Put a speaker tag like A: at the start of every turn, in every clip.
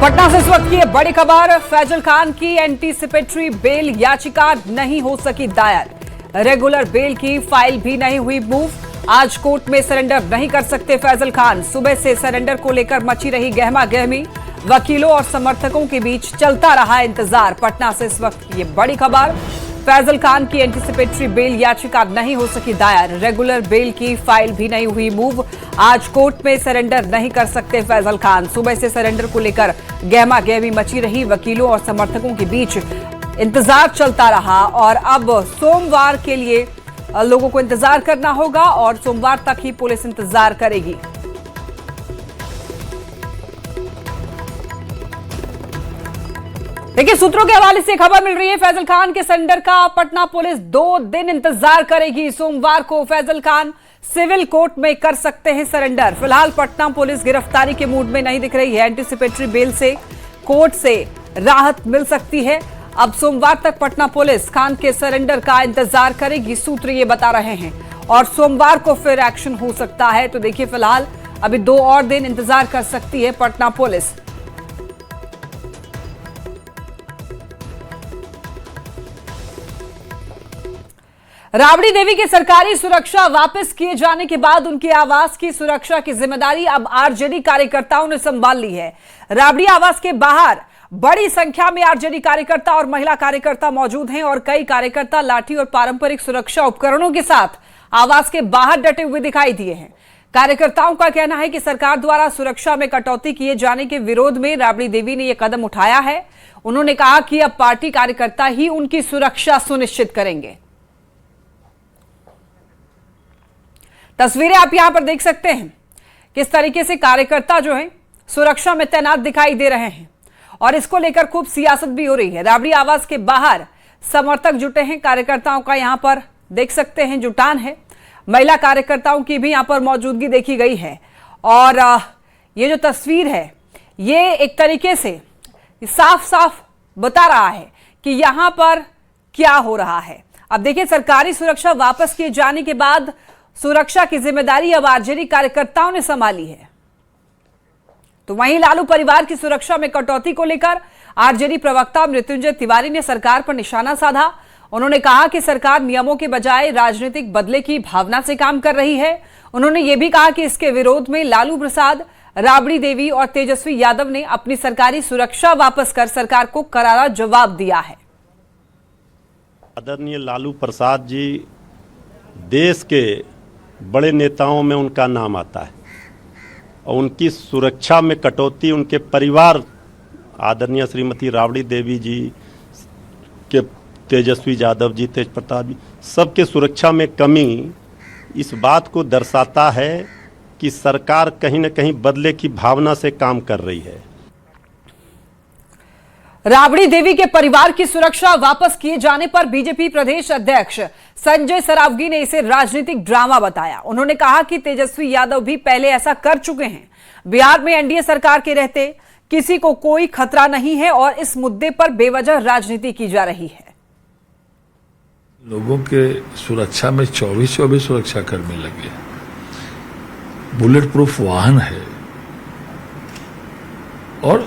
A: पटना से इस वक्त की बड़ी खबर। फैजल खान की एंटीसिपेटरी बेल याचिका नहीं हो सकी दायर। रेगुलर बेल की फाइल भी नहीं हुई मूव। आज कोर्ट में सरेंडर नहीं कर सकते फैजल खान। सुबह से सरेंडर को लेकर मची रही गहमा गहमी। वकीलों और समर्थकों के बीच चलता रहा इंतजार। पटना से इस वक्त की बड़ी खबर। फैजल खान की एंटीसिपेटरी बेल याचिका नहीं हो सकी दायर। रेगुलर बेल की फाइल भी नहीं हुई मूव। आज कोर्ट में सरेंडर नहीं कर सकते फैजल खान। सुबह से सरेंडर को लेकर गहमा गहमी मची रही। वकीलों और समर्थकों के बीच इंतजार चलता रहा और अब सोमवार के लिए लोगों को इंतजार करना होगा और सोमवार तक ही पुलिस इंतजार करेगी। देखिए, सूत्रों के हवाले से खबर मिल रही है फैजल खान के सरेंडर का पटना पुलिस 2 दिन इंतजार करेगी। सोमवार को फैजल खान सिविल कोर्ट में कर सकते हैं सरेंडर। फिलहाल पटना पुलिस गिरफ्तारी के मूड में नहीं दिख रही है। एंटीसिपेटरी बेल से कोर्ट से राहत मिल सकती है। अब सोमवार तक पटना पुलिस खान के सरेंडर का इंतजार करेगी, सूत्र ये बता रहे हैं, और सोमवार को फिर एक्शन हो सकता है। तो देखिए, फिलहाल अभी 2 और दिन इंतजार कर सकती है पटना पुलिस। राबड़ी देवी की सरकारी सुरक्षा वापस किए जाने के बाद उनके आवास की सुरक्षा की जिम्मेदारी अब आरजेडी कार्यकर्ताओं ने संभाल ली है। राबड़ी आवास के बाहर बड़ी संख्या में आरजेडी कार्यकर्ता और महिला कार्यकर्ता मौजूद हैं और कई कार्यकर्ता लाठी और पारंपरिक सुरक्षा उपकरणों के साथ आवास के बाहर डटे हुए दिखाई दिए हैं। कार्यकर्ताओं का कहना है कि सरकार द्वारा सुरक्षा में कटौती किए जाने के विरोध में राबड़ी देवी ने यह कदम उठाया है। उन्होंने कहा कि अब पार्टी कार्यकर्ता ही उनकी सुरक्षा सुनिश्चित करेंगे। तस्वीरें आप यहां पर देख सकते हैं, किस तरीके से कार्यकर्ता जो हैं सुरक्षा में तैनात दिखाई दे रहे हैं और इसको लेकर खूब सियासत भी हो रही है। राबड़ी आवास के बाहर समर्थक जुटे हैं। कार्यकर्ताओं का यहां पर देख सकते हैं जुटान है। महिला कार्यकर्ताओं की भी यहां पर मौजूदगी देखी गई है और ये जो तस्वीर है ये एक तरीके से साफ साफ बता रहा है कि यहां पर क्या हो रहा है। अब देखिए, सरकारी सुरक्षा वापस किए जाने के बाद सुरक्षा की जिम्मेदारी अब आरजेडी कार्यकर्ताओं ने संभाली है। तो वहीं लालू परिवार की सुरक्षा में कटौती को लेकर आरजेडी प्रवक्ता मृत्युंजय तिवारी ने सरकार पर निशाना साधा। उन्होंने कहा कि सरकार नियमों के बजाय राजनीतिक बदले की भावना से काम कर रही है। उन्होंने यह भी कहा कि इसके विरोध में लालू प्रसाद, राबड़ी देवी और तेजस्वी यादव ने अपनी सरकारी सुरक्षा वापस कर सरकार को करारा जवाब दिया है।
B: आदरणीय लालू प्रसाद जी देश के बड़े नेताओं में उनका नाम आता है और उनकी सुरक्षा में कटौती, उनके परिवार आदरणीय श्रीमती राबड़ी देवी जी के, तेजस्वी यादव जी, तेज प्रताप जी, सबके सुरक्षा में कमी इस बात को दर्शाता है कि सरकार कहीं न कहीं बदले की भावना से काम कर रही है।
A: राबड़ी देवी के परिवार की सुरक्षा वापस किए जाने पर बीजेपी प्रदेश अध्यक्ष संजय सरावगी ने इसे राजनीतिक ड्रामा बताया। उन्होंने कहा कि तेजस्वी यादव भी पहले ऐसा कर चुके हैं। बिहार में एनडीए सरकार के रहते किसी को कोई खतरा नहीं है और इस मुद्दे पर बेवजह राजनीति की जा रही है।
C: लोगों के सुरक्षा में 24-24 सुरक्षा कर्मी लगे, बुलेट प्रूफ वाहन है और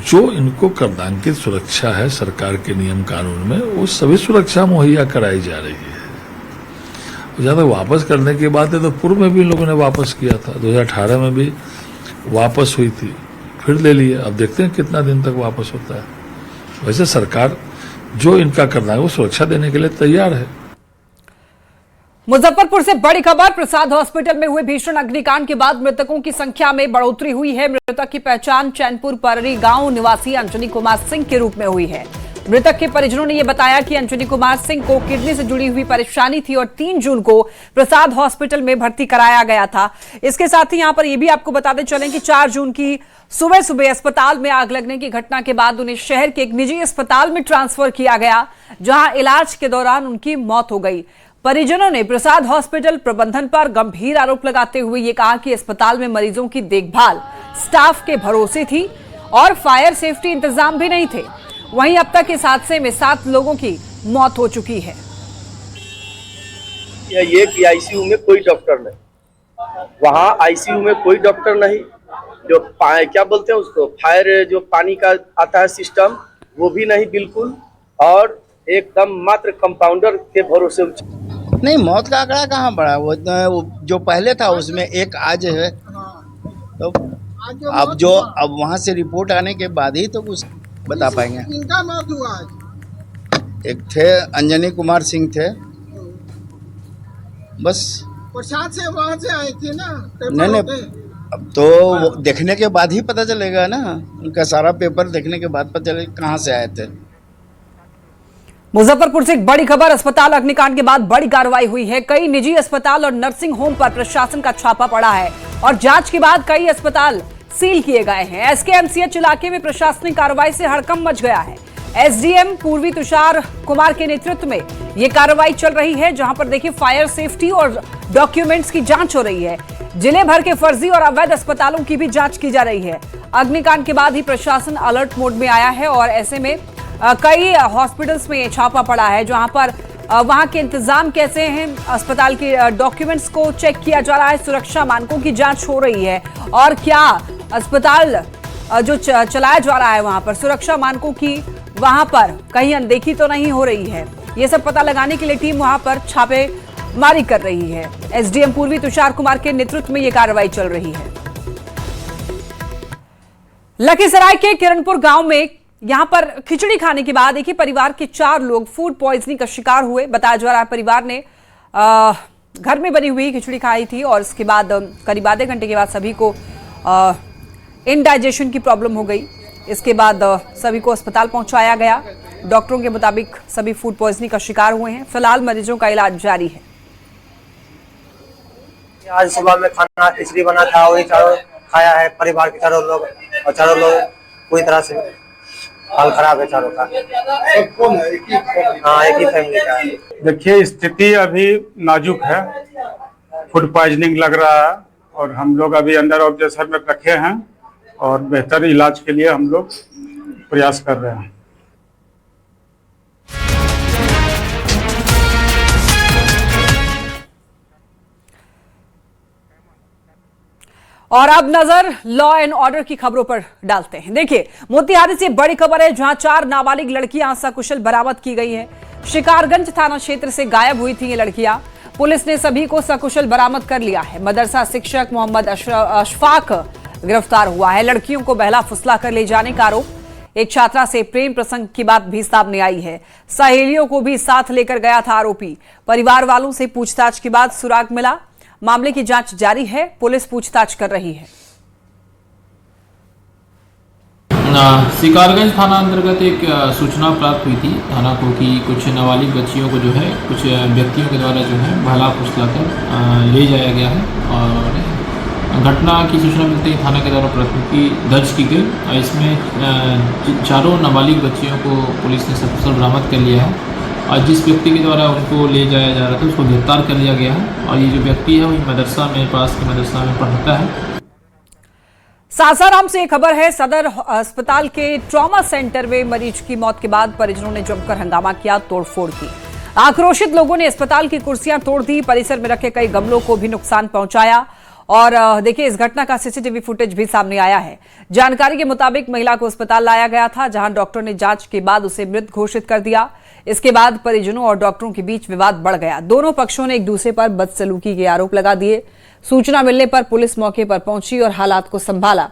C: जो इनको कर्दांकित सुरक्षा है सरकार के नियम कानून में, वो सभी सुरक्षा मुहैया कराई जा रही है। जहां तक वापस करने की बात है तो पूर्व में भी लोगों ने वापस किया था, 2018 में भी वापस हुई थी, फिर ले लिए। अब देखते हैं कितना दिन तक वापस होता है। वैसे सरकार जो इनका करना है वो सुरक्षा देने के लिए तैयार है।
A: मुजफ्फरपुर से बड़ी खबर। प्रसाद हॉस्पिटल में हुए भीषण अग्निकांड के बाद मृतकों की संख्या में बढ़ोतरी हुई है। मृतक की पहचान चैनपुर पररी गांव निवासी अंजनी कुमार सिंह के रूप में हुई है। मृतक के परिजनों ने यह बताया कि अंजनी कुमार सिंह को किडनी से जुड़ी हुई परेशानी थी और 3 जून को प्रसाद हॉस्पिटल में भर्ती कराया गया था। इसके साथ ही यहां पर यह भी आपको बताते चलें कि 4 जून की सुबह सुबह अस्पताल में आग लगने की घटना के बाद उन्हें शहर के एक निजी अस्पताल में ट्रांसफर किया गया, जहां इलाज के दौरान उनकी मौत हो गई। परिजनों ने प्रसाद हॉस्पिटल प्रबंधन पर गंभीर आरोप लगाते हुए ये कहा कि अस्पताल में मरीजों की देखभाल स्टाफ के भरोसे थी और फायर सेफ्टी इंतजाम भी नहीं थे। वहीं अब तक इस हादसे में 7 लोगों की मौत हो चुकी है।
D: ये कि आईसीयू में कोई डॉक्टर नहीं, वहाँ आईसीयू में कोई डॉक्टर नहीं, जो क्या बोलते हैं उसको, फायर जो पानी का आता है सिस्टम, वो भी नहीं बिल्कुल, और एकदम मात्र कंपाउंडर के भरोसे।
E: नहीं, मौत का आंकड़ा कहाँ बढ़ा, वो जो पहले था उसमें एक आज है, तो अब वहाँ से रिपोर्ट आने के बाद ही तो कुछ बता पाएंगे।
F: इनका मौत हुआ आज।
E: एक थे अंजनी कुमार सिंह थे, बस।
F: प्रसाद से वहाँ से आए थे ना?
E: नहीं, अब तो देखने के बाद ही पता चलेगा ना, उनका सारा पेपर देखने के बाद पता चलेगा कहाँ से आए थे।
A: मुजफ्फरपुर से एक बड़ी खबर, अस्पताल अग्निकांड के बाद बड़ी कार्रवाई हुई है। कई निजी अस्पताल और नर्सिंग होम पर प्रशासन का छापा पड़ा है और जांच के बाद कई अस्पताल सील किए गए हैं। एसकेएमसीएच इलाके में प्रशासनिक कार्रवाई से हड़कंप मच गया है। एसडीएम पूर्वी तुषार कुमार के नेतृत्व में यह कार्रवाई चल रही है, जहां पर देखिए फायर सेफ्टी और डॉक्यूमेंट्स की जांच हो रही है। जिले भर के फर्जी और अवैध अस्पतालों की भी जांच की जा रही है। अग्निकांड के बाद ही प्रशासन अलर्ट मोड में आया है और ऐसे में कई हॉस्पिटल्स में छापा पड़ा है, जहां पर वहां के इंतजाम कैसे हैं, अस्पताल के डॉक्यूमेंट्स को चेक किया जा रहा है, सुरक्षा मानकों की जांच हो रही है और क्या अस्पताल जो चलाया जा रहा है वहां पर सुरक्षा मानकों की वहां पर कहीं अनदेखी तो नहीं हो रही है। ये सब पता लगाने के लिए टीम वहां पर छापेमारी कर रही है। एसडीएम पूर्वी तुषार कुमार के नेतृत्व में यह कार्रवाई चल रही है। लखीसराय के किरणपुर गांव में यहां पर खिचड़ी खाने के बाद एक ही परिवार के 4 लोग फूड पॉइजनिंग का शिकार हुए। बताया जा रहा है परिवार ने घर में बनी हुई खिचड़ी खाई थी और इसके बाद करीब आधे घंटे के बाद सभी को इनडाइजेशन की प्रॉब्लम हो गई। इसके बाद सभी को अस्पताल पहुंचाया गया। डॉक्टरों के मुताबिक सभी फूड पॉइजनिंग का शिकार हुए हैं। फिलहाल मरीजों का इलाज जारी है।
G: आज सुबह में खाना खिचड़ी बना था, वही चारों खाया है, परिवार के चारों लोग, और चारों लोग पूरी तरह से हाल खराब है चारों का।
F: कौन है?
G: हाँ, एक ही फैमिली का है।
H: देखिए, स्थिति अभी नाजुक है, फूड पॉइजनिंग लग रहा है और हम लोग अभी अंडर ऑब्जर्वेशन में रखे हैं और बेहतर इलाज के लिए हम लोग प्रयास कर रहे हैं।
A: और अब नजर लॉ एंड ऑर्डर की खबरों पर डालते हैं। देखिए, मोतिहारी से बड़ी खबर है, जहां 4 नाबालिग लड़कियां सकुशल बरामद की गई है। शिकारगंज थाना क्षेत्र से गायब हुई थी ये लड़कियां। पुलिस ने सभी को सकुशल बरामद कर लिया है। मदरसा शिक्षक मोहम्मद अशफाक गिरफ्तार हुआ है। लड़कियों को बहला फुसला कर ले जाने का आरोप। एक छात्रा से प्रेम प्रसंग की बात भी सामने आई है। सहेलियों को भी साथ लेकर गया था आरोपी। परिवार वालों से पूछताछ के बाद सुराग मिला। मामले की जांच जारी है, पुलिस पूछताछ कर रही है।
I: शिकारगंज थाना अंतर्गत एक सूचना प्राप्त हुई थी थाना को कि कुछ नाबालिग बच्चियों को जो है कुछ व्यक्तियों के द्वारा जो है बहला फुसला कर ले जाया गया है और घटना की सूचना मिलते ही थाना के द्वारा प्राथमिकी दर्ज की गई। इसमें चारों नाबालिग बच्चियों को पुलिस ने सकुशल बरामद कर लिया है और जिस व्यक्ति के द्वारा उनको ले जाया जा रहा था उसको गिरफ्तार कर लिया गया है और ये जो व्यक्ति है वही मदरसा में पास के मदरसा में पढ़ता है।
A: सासाराम से एक खबर है। सदर अस्पताल के ट्रॉमा सेंटर में मरीज की मौत के बाद परिजनों ने जमकर हंगामा किया, तोड़फोड़ की। आक्रोशित लोगों ने अस्पताल की कुर्सियां तोड़ दी, परिसर में रखे कई गमलों को भी नुकसान पहुंचाया। और देखिए, इस घटना का सीसीटीवी फुटेज भी सामने आया है। जानकारी के मुताबिक महिला को अस्पताल लाया गया था, जहां डॉक्टर ने जांच के बाद उसे मृत घोषित कर दिया। इसके बाद परिजनों और डॉक्टरों के बीच विवाद बढ़ गया। दोनों पक्षों ने एक दूसरे पर बदसलूकी के आरोप लगा दिए। सूचना मिलने पर पुलिस मौके पर पहुंची और हालात को संभाला।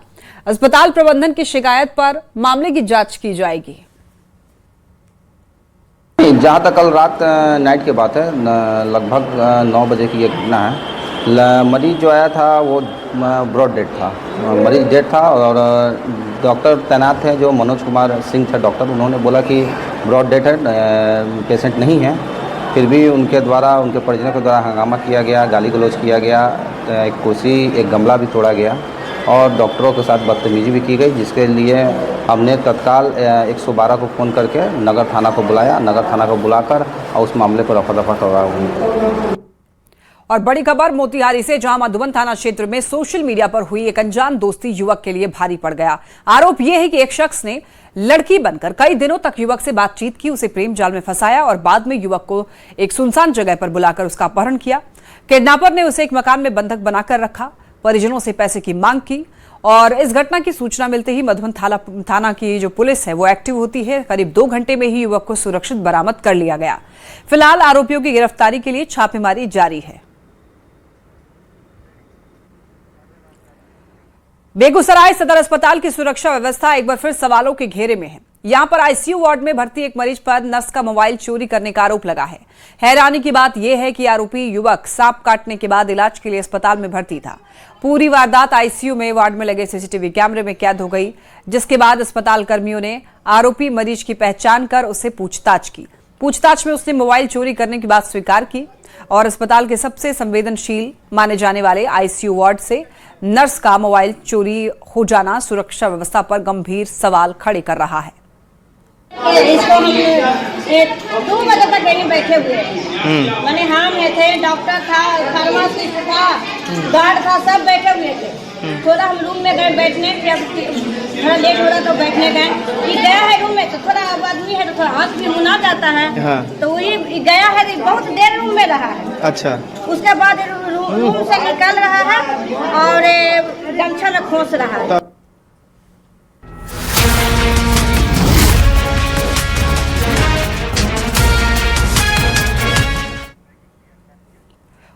A: अस्पताल प्रबंधन की शिकायत पर मामले की जांच की जाएगी।
J: जहां तक कल रात नाइट की बात है, लगभग 9 बजे की ये घटना है। मरीज जो आया था वो ब्रॉड डेड था, मरीज डेड था और डॉक्टर तैनात थे जो मनोज कुमार सिंह थे डॉक्टर, उन्होंने बोला कि ब्रॉड डेड है, पेशेंट नहीं है। फिर भी उनके द्वारा, उनके परिजनों के द्वारा हंगामा किया गया, गाली गलौज किया गया, एक कुर्सी, एक गमला भी तोड़ा गया और डॉक्टरों के साथ बदतमीजी भी की गई, जिसके लिए हमने तत्काल 112 को फ़ोन करके नगर थाना को बुलाया। नगर थाना को बुलाकर और उस मामले पर रफा दफा करवा हुई।
A: और बड़ी खबर मोतिहारी से, जहां मधुबन थाना क्षेत्र में सोशल मीडिया पर हुई एक अनजान दोस्ती युवक के लिए भारी पड़ गया। आरोप यह है कि एक शख्स ने लड़की बनकर कई दिनों तक युवक से बातचीत की, उसे प्रेम जाल में फंसाया और बाद में युवक को एक सुनसान जगह पर बुलाकर उसका अपहरण किया। किडनैपर ने उसे एक मकान में बंधक बनाकर रखा। परिजनों से पैसे की मांग की और इस घटना की सूचना मिलते ही मधुबन थाना की जो पुलिस है वो एक्टिव होती है। करीब 2 घंटे में ही युवक को सुरक्षित बरामद कर लिया गया। फिलहाल आरोपियों की गिरफ्तारी के लिए छापेमारी जारी है। बेगूसराय सदर अस्पताल की सुरक्षा व्यवस्था एक बार फिर सवालों के घेरे में है। यहां पर आईसीयू वार्ड में भर्ती एक मरीज पर नर्स का मोबाइल चोरी करने का आरोप लगा है। हैरानी की बात यह है कि आरोपी युवक सांप काटने के बाद इलाज के लिए अस्पताल में भर्ती था। पूरी वारदात आईसीयू में वार्ड में लगे सीसीटीवी कैमरे में कैद हो गई, जिसके बाद अस्पताल कर्मियों ने आरोपी मरीज की पहचान कर उससे पूछताछ की। पूछताछ में उसने मोबाइल चोरी करने की बात स्वीकार की और अस्पताल के सबसे संवेदनशील माने जाने वाले आईसीयू वार्ड से नर्स का मोबाइल चोरी हो जाना सुरक्षा व्यवस्था पर गंभीर सवाल खड़े कर रहा है।
K: इसको हम 2 बजे तक यहीं बैठे हुए हैं। मैंने हम थे, डॉक्टर था, फार्मासिस्ट था, गार्ड था, सब बैठे हुए थे। थोड़ा हम रूम में गए बैठने, थोड़ा लेट हो रहा तो बैठने गए। ये गया है रूम में तो थोड़ा आदमी है तो थोड़ा हाथ भी मुना जाता है। हाँ। तो वही गया है, बहुत देर रूम में रहा है। अच्छा। उसके बाद रूम से निकल रहा है और गमछा में खोस रहा है।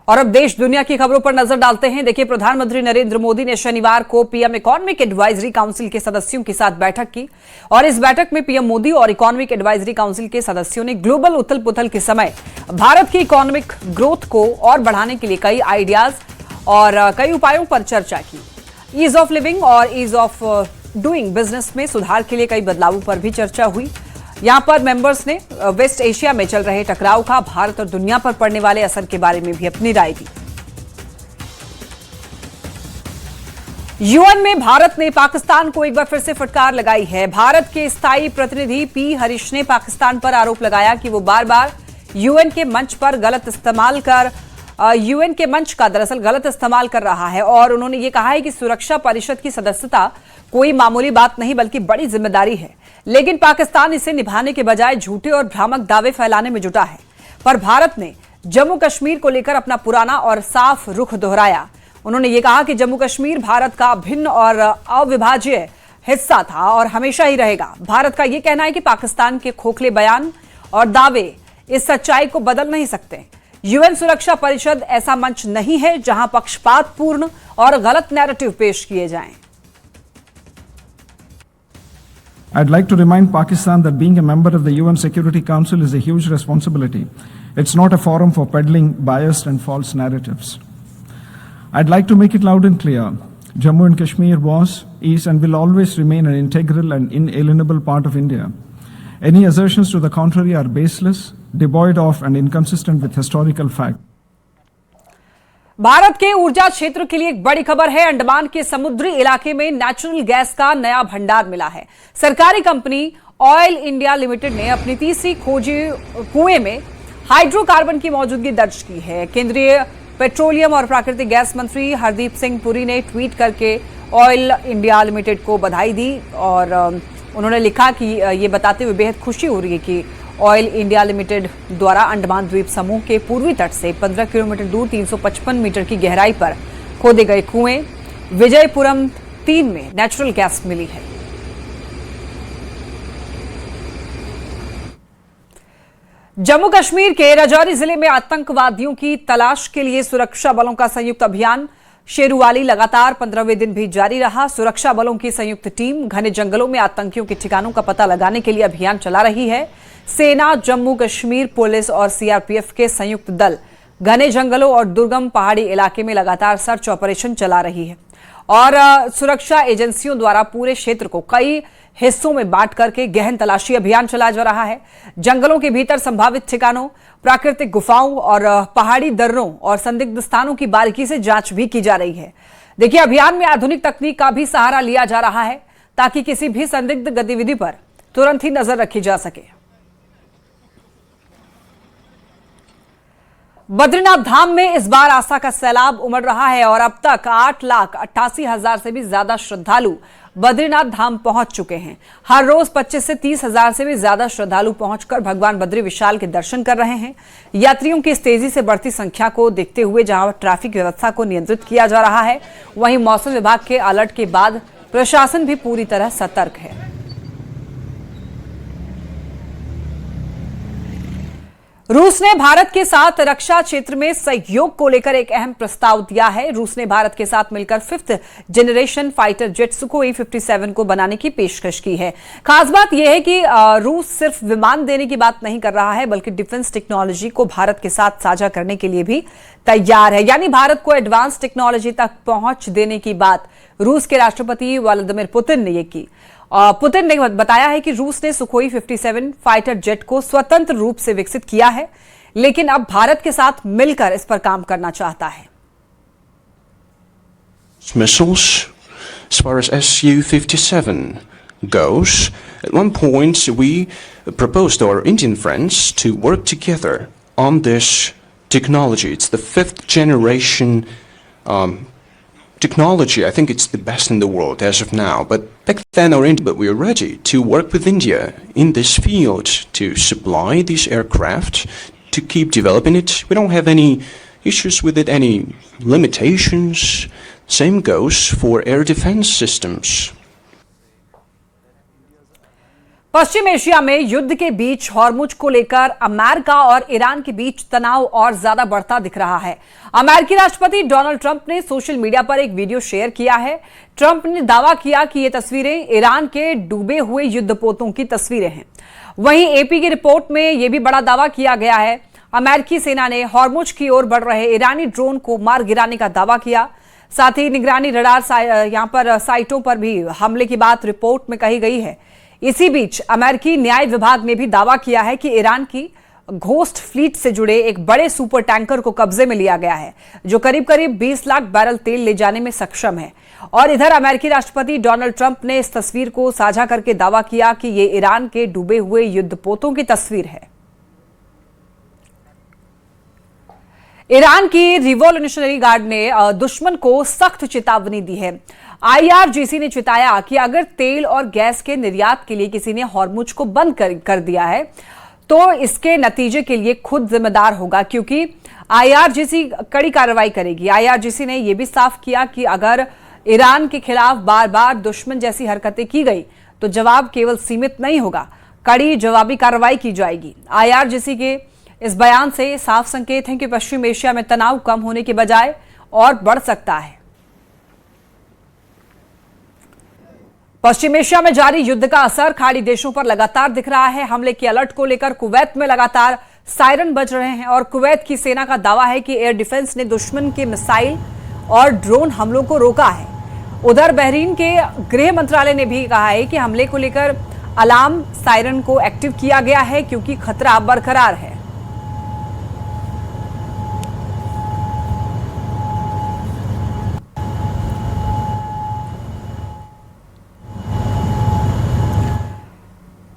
A: और अब देश दुनिया की खबरों पर नजर डालते हैं। देखिए, प्रधानमंत्री नरेंद्र मोदी ने शनिवार को पीएम इकोनॉमिक एडवाइजरी काउंसिल के सदस्यों के साथ बैठक की और इस बैठक में पीएम मोदी और इकोनॉमिक एडवाइजरी काउंसिल के सदस्यों ने ग्लोबल उथल पुथल के समय भारत की इकोनॉमिक ग्रोथ को और बढ़ाने के लिए कई आइडियाज और कई उपायों पर चर्चा की। ईज ऑफ लिविंग और ईज ऑफ डूइंग बिजनेस में सुधार के लिए कई बदलावों पर भी चर्चा हुई। यहां पर मेंबर्स ने वेस्ट एशिया में चल रहे टकराव का भारत और दुनिया पर पड़ने वाले असर के बारे में भी अपनी राय दी। यूएन में भारत ने पाकिस्तान को एक बार फिर से फटकार लगाई है। भारत के स्थायी प्रतिनिधि पी हरीश ने पाकिस्तान पर आरोप लगाया कि वो बार बार यूएन के मंच का दरअसल गलत इस्तेमाल कर रहा है और उन्होंने ये कहा है कि सुरक्षा परिषद की सदस्यता कोई मामूली बात नहीं बल्कि बड़ी जिम्मेदारी है, लेकिन पाकिस्तान इसे निभाने के बजाय झूठे और भ्रामक दावे फैलाने में जुटा है। पर भारत ने जम्मू कश्मीर को लेकर अपना पुराना और साफ रुख दोहराया। उन्होंने ये कहा कि जम्मू कश्मीर भारत का भिन्न और अविभाज्य हिस्सा था और हमेशा ही रहेगा। भारत का यह कहना है कि पाकिस्तान के खोखले बयान और दावे इस सच्चाई को बदल नहीं सकते। यूएन सुरक्षा परिषद ऐसा मंच नहीं है जहां पक्षपातपूर्ण और गलत नैरेटिव पेश किए जाएं।
L: I'd like to remind Pakistan that being a member of the UN Security Council is a huge responsibility. It's not a forum for peddling biased and false narratives. I'd like to make it loud and clear. Jammu and Kashmir was, is and will always remain an integral and inalienable part of India. Any assertions to the contrary are baseless, devoid of and inconsistent with historical fact.
A: Bharat के ऊर्जा क्षेत्र के लिए एक बड़ी खबर है। अंडमान के समुद्री इलाके में नेचुरल गैस का नया भंडार मिला है। सरकारी कंपनी ऑयल इंडिया लिमिटेड ने अपनी तीसरी खोजी कुएं में हाइड्रोकार्बन की मौजूदगी दर्ज की है। केंद्रीय पेट्रोलियम और प्राकृतिक गैस मंत्री हरदीप सिंह पुरी ने ट्वीट करके ऑयल इंडिया लिमिटेड को बधाई दी और उन्होंने लिखा कि ये बताते हुए बेहद खुशी हो रही है कि ऑयल इंडिया लिमिटेड द्वारा अंडमान द्वीप समूह के पूर्वी तट से 15 किलोमीटर दूर 355 मीटर की गहराई पर खोदे गए कुएं विजयपुरम 3 में नेचुरल गैस मिली है। जम्मू कश्मीर के राजौरी जिले में आतंकवादियों की तलाश के लिए सुरक्षा बलों का संयुक्त अभियान शेरुवाली लगातार 15वें दिन भी जारी रहा। सुरक्षा बलों की संयुक्त टीम घने जंगलों में आतंकियों के ठिकानों का पता लगाने के लिए अभियान चला रही है। सेना, जम्मू कश्मीर पुलिस और सीआरपीएफ के संयुक्त दल घने जंगलों और दुर्गम पहाड़ी इलाके में लगातार सर्च ऑपरेशन चला रही है और सुरक्षा एजेंसियों द्वारा पूरे क्षेत्र को कई हिस्सों में बांट करके गहन तलाशी अभियान चलाया जा रहा है। जंगलों के भीतर संभावित ठिकानों, प्राकृतिक गुफाओं और पहाड़ी दर्रों और संदिग्ध स्थानों की बारीकी से जांच भी की जा रही है। देखिए, अभियान में आधुनिक तकनीक का भी सहारा लिया जा रहा है ताकि किसी भी संदिग्ध गतिविधि पर तुरंत ही नजर रखी जा सके। बद्रीनाथ धाम में इस बार आस्था का सैलाब उमड़ रहा है और अब तक 8,88,000 से भी ज्यादा श्रद्धालु बद्रीनाथ धाम पहुंच चुके हैं। हर रोज 25 से 30,000 से भी ज्यादा श्रद्धालु पहुंचकर भगवान बद्री विशाल के दर्शन कर रहे हैं। यात्रियों की इस तेजी से बढ़ती संख्या को देखते हुए जहां ट्रैफिक व्यवस्था को नियंत्रित किया जा रहा है, वहीं मौसम विभाग के अलर्ट के बाद प्रशासन भी पूरी तरह सतर्क है। रूस ने भारत के साथ रक्षा क्षेत्र में सहयोग को लेकर एक अहम प्रस्ताव दिया है। रूस ने भारत के साथ मिलकर 5th generation fighter jet Sukhoi 57 को बनाने की पेशकश की है। खास बात यह है कि रूस सिर्फ विमान देने की बात नहीं कर रहा है, बल्कि डिफेंस टेक्नोलॉजी को भारत के साथ साझा करने के लिए भी तैयार है। यानी भारत को एडवांस टेक्नोलॉजी तक पहुंच देने की बात रूस के राष्ट्रपति व्लादिमीर पुतिन ने ये की। पुतिन ने बताया है कि रूस ने सुखोई 57 फाइटर जेट को स्वतंत्र रूप से विकसित किया है, लेकिन अब भारत के साथ मिलकर इस पर काम करना चाहता है।
M: Missiles, as far as Su-57 goes, at one point we proposed to our Indian friends to work together on this technology. It's the 5th generation technology. I think it's the best in the world as of now. But back then, but we are ready to work with India in this field to supply these aircraft, to keep developing it. We don't have any issues with it, any limitations. Same goes for air defense systems.
A: Paschim Asia में युद्ध के बीच Hormuz को लेकर America और Iran के बीच तनाव और ज्यादा बढ़ता दिख रहा है। अमेरिकी राष्ट्रपति डोनाल्ड ट्रंप ने सोशल मीडिया पर एक वीडियो शेयर किया है। ट्रंप ने दावा किया कि ये तस्वीरें ईरान के डूबे हुए युद्धपोतों की तस्वीरें हैं। वहीं एपी की रिपोर्ट में यह भी बड़ा दावा किया गया है। अमेरिकी सेना ने हॉर्मुज की ओर बढ़ रहे ईरानी ड्रोन को मार गिराने का दावा किया। साथ ही निगरानी रडार यहां पर साइटों पर भी हमले की बात रिपोर्ट में कही गई है। इसी बीच अमेरिकी न्याय विभाग ने भी दावा किया है कि ईरान की घोस्ट फ्लीट से जुड़े एक बड़े सुपर टैंकर को कब्जे में लिया गया है, जो करीब करीब 20 लाख बैरल तेल ले जाने में सक्षम है। और इधर अमेरिकी राष्ट्रपति डोनाल्ड ट्रंप ने इस तस्वीर को साझा करके दावा किया कि ये ईरान के डूबे हुए युद्धपोतों की तस्वीर है। ईरान की रिवॉल्यूशनरी गार्ड ने दुश्मन को सख्त चेतावनी दी है। आईआरजीसी ने चेताया कि अगर तेल और गैस के निर्यात के लिए किसी ने हॉर्मुज को बंद कर दिया है, तो इसके नतीजे के लिए खुद जिम्मेदार होगा, क्योंकि आईआरजीसी कड़ी कार्रवाई करेगी। आईआरजीसी ने यह भी साफ किया कि अगर ईरान के खिलाफ बार बार दुश्मन जैसी हरकतें की गई, तो जवाब केवल सीमित नहीं होगा, कड़ी जवाबी कार्रवाई की जाएगी। आईआरजीसी के इस बयान से साफ संकेत है कि पश्चिम एशिया में तनाव कम होने के बजाय और बढ़ सकता है। पश्चिम एशिया में जारी युद्ध का असर खाड़ी देशों पर लगातार दिख रहा है। हमले की अलर्ट को लेकर कुवैत में लगातार सायरन बज रहे हैं और कुवैत की सेना का दावा है कि एयर डिफेंस ने दुश्मन के मिसाइल और ड्रोन हमलों को रोका है। उधर बहरीन के गृह मंत्रालय ने भी कहा है कि हमले को लेकर अलार्म सायरन को एक्टिव किया गया है, क्योंकि खतरा बरकरार है।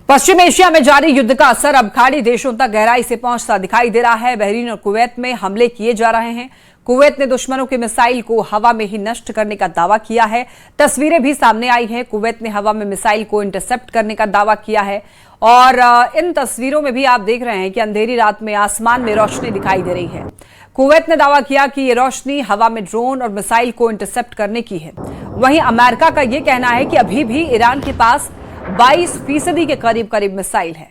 A: पश्चिम एशिया में जारी युद्ध का असर अब खाड़ी देशों तक गहराई से पहुंचता दिखाई दे रहा है। बहरीन और कुवैत में हमले किए जा रहे हैं। कुवैत ने दुश्मनों के मिसाइल को हवा में ही नष्ट करने का दावा किया है। तस्वीरें भी सामने आई हैं। कुवैत ने हवा में मिसाइल को इंटरसेप्ट करने का दावा किया है और इन तस्वीरों में भी आप देख रहे हैं कि अंधेरी रात में आसमान में रोशनी दिखाई दे रही है। कुवैत ने दावा किया कि ये रोशनी हवा में ड्रोन और मिसाइल को इंटरसेप्ट करने की है। वहीं अमेरिका का यह कहना है कि अभी भी ईरान के पास 22% के करीब मिसाइल है।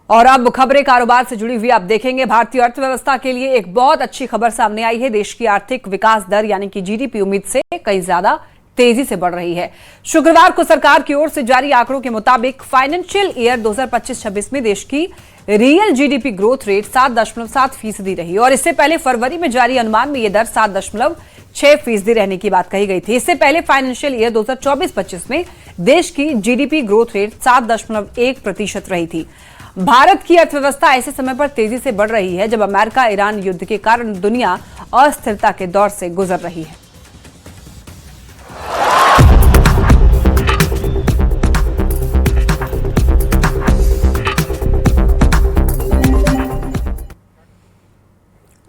A: और अब खबरें कारोबार से जुड़ी हुई आप देखेंगे। भारतीय अर्थव्यवस्था के लिए एक बहुत अच्छी खबर सामने आई है। देश की आर्थिक विकास दर यानी कि जीडीपी उम्मीद से कहीं ज्यादा तेजी से बढ़ रही है। शुक्रवार को सरकार की ओर से जारी आंकड़ों के मुताबिक फाइनेंशियल ईयर 2025-26 में देश की रियल जीडीपी ग्रोथ रेट 7.7% रही और इससे पहले फरवरी में जारी अनुमान में यह दर 7.6% रहने की बात कही गई थी। इससे पहले फाइनेंशियल ईयर 2024-25 में देश की जीडीपी ग्रोथ रेट 7.1% रही थी। भारत की अर्थव्यवस्था ऐसे समय पर तेजी से बढ़ रही है जब अमेरिका ईरान युद्ध के कारण दुनिया अस्थिरता के दौर से गुजर रही है।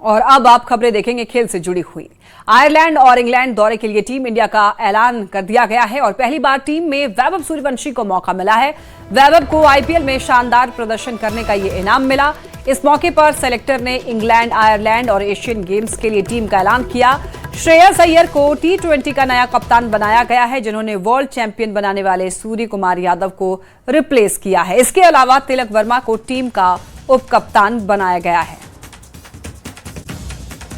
A: और अब आप खबरें देखेंगे खेल से जुड़ी हुई। आयरलैंड और इंग्लैंड दौरे के लिए टीम इंडिया का ऐलान कर दिया गया है और पहली बार टीम में वैभव सूर्यवंशी को मौका मिला है। वैभव को आईपीएल में शानदार प्रदर्शन करने का ये इनाम मिला। इस मौके पर सेलेक्टर ने इंग्लैंड, आयरलैंड और एशियन गेम्स के लिए टीम का ऐलान किया। श्रेयस अय्यर को T20 का नया कप्तान बनाया गया है, जिन्होंने वर्ल्ड चैंपियन बनाने वाले सूर्य कुमार यादव को रिप्लेस किया है। इसके अलावा तिलक वर्मा को टीम का उप कप्तान बनाया गया है।